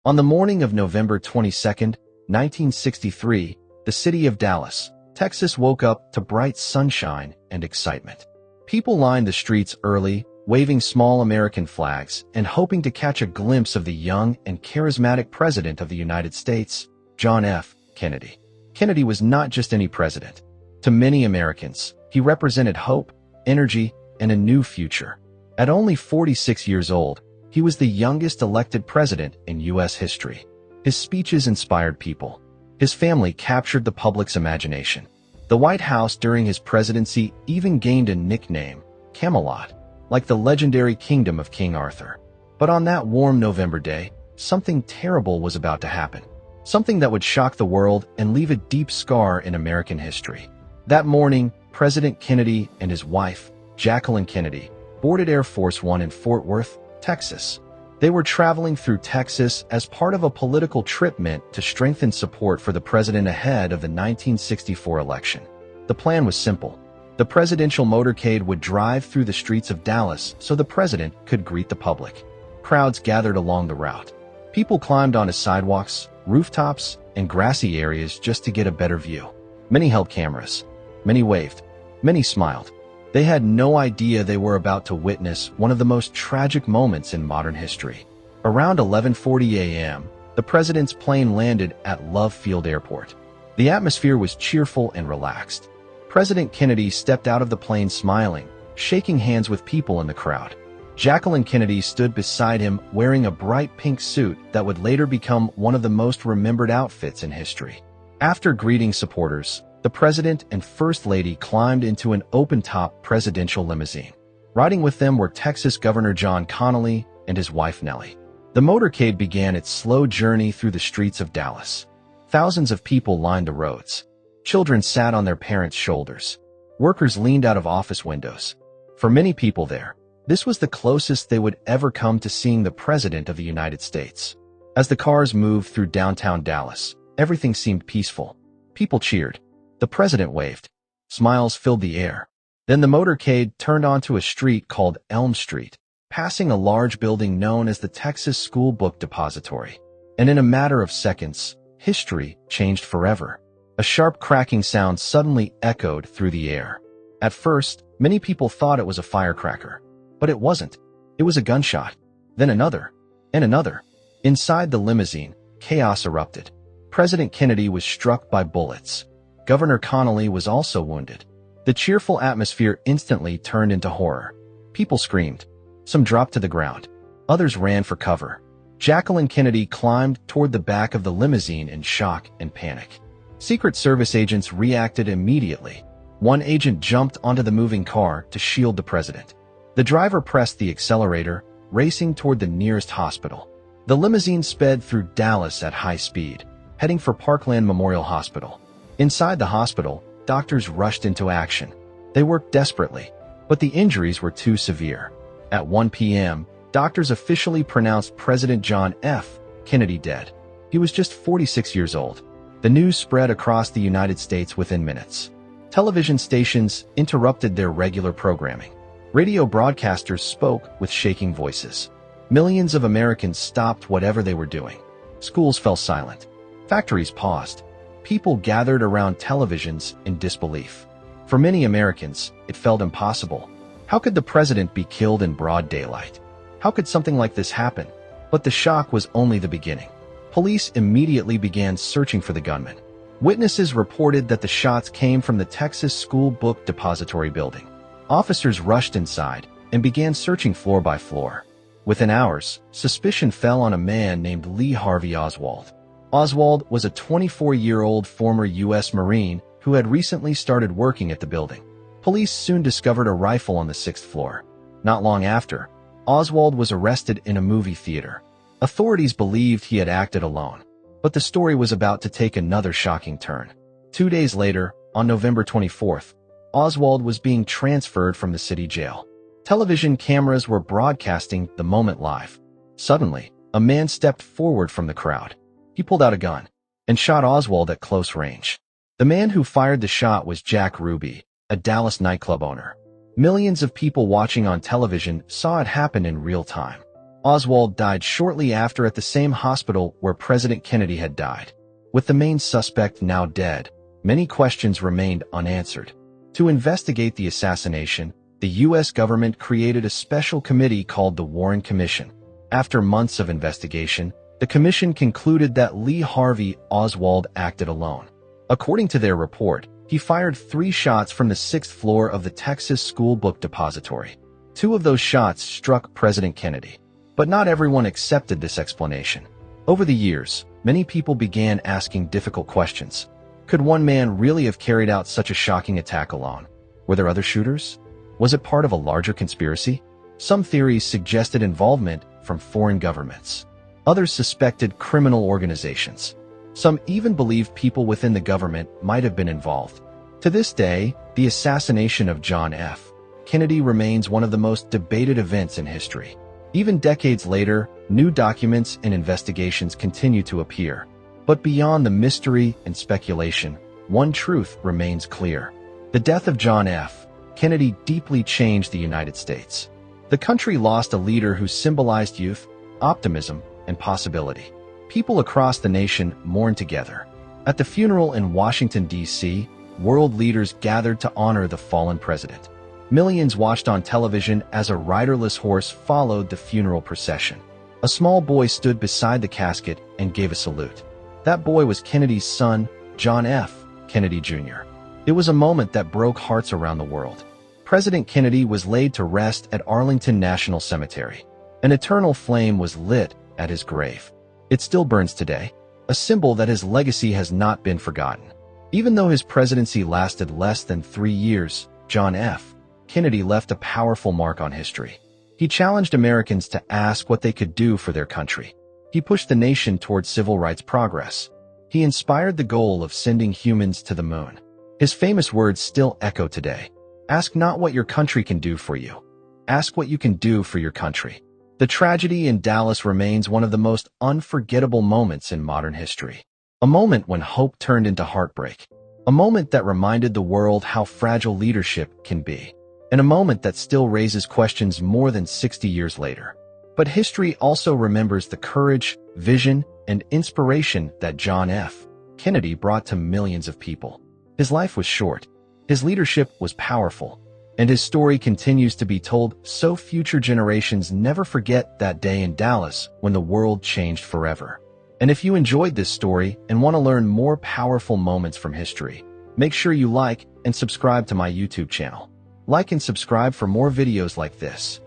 On the morning of November 22, 1963, the city of Dallas, Texas woke up to bright sunshine and excitement. People lined the streets early, waving small American flags and hoping to catch a glimpse of the young and charismatic President of the United States, John F. Kennedy. Kennedy was not just any president. To many Americans, he represented hope, energy, and a new future. At only 46 years old, he was the youngest elected president in U.S. history. His speeches inspired people. His family captured the public's imagination. The White House during his presidency even gained a nickname, Camelot, like the legendary kingdom of King Arthur. But on that warm November day, something terrible was about to happen. Something that would shock the world and leave a deep scar in American history. That morning, President Kennedy and his wife, Jacqueline Kennedy, boarded Air Force One in Fort Worth, Texas. They were traveling through Texas as part of a political trip meant to strengthen support for the president ahead of the 1964 election. The plan was simple. The presidential motorcade would drive through the streets of Dallas so the president could greet the public. Crowds gathered along the route. People climbed onto sidewalks, rooftops, and grassy areas just to get a better view. Many held cameras. Many waved. Many smiled. They had no idea they were about to witness one of the most tragic moments in modern history. Around 11:40 a.m., the president's plane landed at Love Field Airport. The atmosphere was cheerful and relaxed. President Kennedy stepped out of the plane smiling, shaking hands with people in the crowd. Jacqueline Kennedy stood beside him wearing a bright pink suit that would later become one of the most remembered outfits in history. After greeting supporters, the President and First Lady climbed into an open-top presidential limousine. Riding with them were Texas Governor John Connally and his wife Nellie. The motorcade began its slow journey through the streets of Dallas. Thousands of people lined the roads. Children sat on their parents' shoulders. Workers leaned out of office windows. For many people there, this was the closest they would ever come to seeing the President of the United States. As the cars moved through downtown Dallas, everything seemed peaceful. People cheered. The president waved. Smiles filled the air. Then the motorcade turned onto a street called Elm Street, passing a large building known as the Texas School Book Depository. And in a matter of seconds, history changed forever. A sharp cracking sound suddenly echoed through the air. At first, many people thought it was a firecracker. But it wasn't. It was a gunshot. Then another. And another. Inside the limousine, chaos erupted. President Kennedy was struck by bullets. Governor Connally was also wounded. The cheerful atmosphere instantly turned into horror. People screamed. Some dropped to the ground. Others ran for cover. Jacqueline Kennedy climbed toward the back of the limousine in shock and panic. Secret Service agents reacted immediately. One agent jumped onto the moving car to shield the president. The driver pressed the accelerator, racing toward the nearest hospital. The limousine sped through Dallas at high speed, heading for Parkland Memorial Hospital. Inside the hospital, doctors rushed into action. They worked desperately, but the injuries were too severe. At 1 p.m., doctors officially pronounced President John F. Kennedy dead. He was just 46 years old. The news spread across the United States within minutes. Television stations interrupted their regular programming. Radio broadcasters spoke with shaking voices. Millions of Americans stopped whatever they were doing. Schools fell silent. Factories paused. People gathered around televisions in disbelief. For many Americans, it felt impossible. How could the president be killed in broad daylight? How could something like this happen? But the shock was only the beginning. Police immediately began searching for the gunman. Witnesses reported that the shots came from the Texas School Book Depository building. Officers rushed inside and began searching floor by floor. Within hours, suspicion fell on a man named Lee Harvey Oswald. Oswald was a 24-year-old former U.S. Marine who had recently started working at the building. Police soon discovered a rifle on the 6th floor. Not long after, Oswald was arrested in a movie theater. Authorities believed he had acted alone, but the story was about to take another shocking turn. 2 days later, on November 24th, Oswald was being transferred from the city jail. Television cameras were broadcasting the moment live. Suddenly, a man stepped forward from the crowd. He pulled out a gun and shot Oswald at close range. The man who fired the shot was Jack Ruby, a Dallas nightclub owner. Millions of people watching on television saw it happen in real time. Oswald died shortly after at the same hospital where President Kennedy had died. With the main suspect now dead, many questions remained unanswered. To investigate the assassination, the U.S. government created a special committee called the Warren Commission. After months of investigation, the commission concluded that Lee Harvey Oswald acted alone. According to their report, he fired 3 shots from the 6th floor of the Texas School Book Depository. 2 of those shots struck President Kennedy. But not everyone accepted this explanation. Over the years, many people began asking difficult questions. Could one man really have carried out such a shocking attack alone? Were there other shooters? Was it part of a larger conspiracy? Some theories suggested involvement from foreign governments. Others suspected criminal organizations. Some even believed people within the government might have been involved. To this day, the assassination of John F. Kennedy remains one of the most debated events in history. Even decades later, new documents and investigations continue to appear. But beyond the mystery and speculation, one truth remains clear. The death of John F. Kennedy deeply changed the United States. The country lost a leader who symbolized youth, optimism, and possibility. People across the nation mourned together. At the funeral in Washington, D.C., world leaders gathered to honor the fallen president. Millions watched on television as a riderless horse followed the funeral procession. A small boy stood beside the casket and gave a salute. That boy was Kennedy's son, John F. Kennedy Jr. It was a moment that broke hearts around the world. President Kennedy was laid to rest at Arlington National Cemetery. An eternal flame was lit at his grave. It still burns today, a symbol that his legacy has not been forgotten. Even though his presidency lasted less than 3 years, John F. Kennedy left a powerful mark on history. He challenged Americans to ask what they could do for their country. He pushed the nation towards civil rights progress. He inspired the goal of sending humans to the moon. His famous words still echo today. Ask not what your country can do for you. Ask what you can do for your country. The tragedy in Dallas remains one of the most unforgettable moments in modern history. A moment when hope turned into heartbreak. A moment that reminded the world how fragile leadership can be. And a moment that still raises questions more than 60 years later. But history also remembers the courage, vision, and inspiration that John F. Kennedy brought to millions of people. His life was short, his leadership was powerful, and his story continues to be told so future generations never forget that day in Dallas when the world changed forever. And if you enjoyed this story and want to learn more powerful moments from history, make sure you like and subscribe to my YouTube channel. Like and subscribe for more videos like this.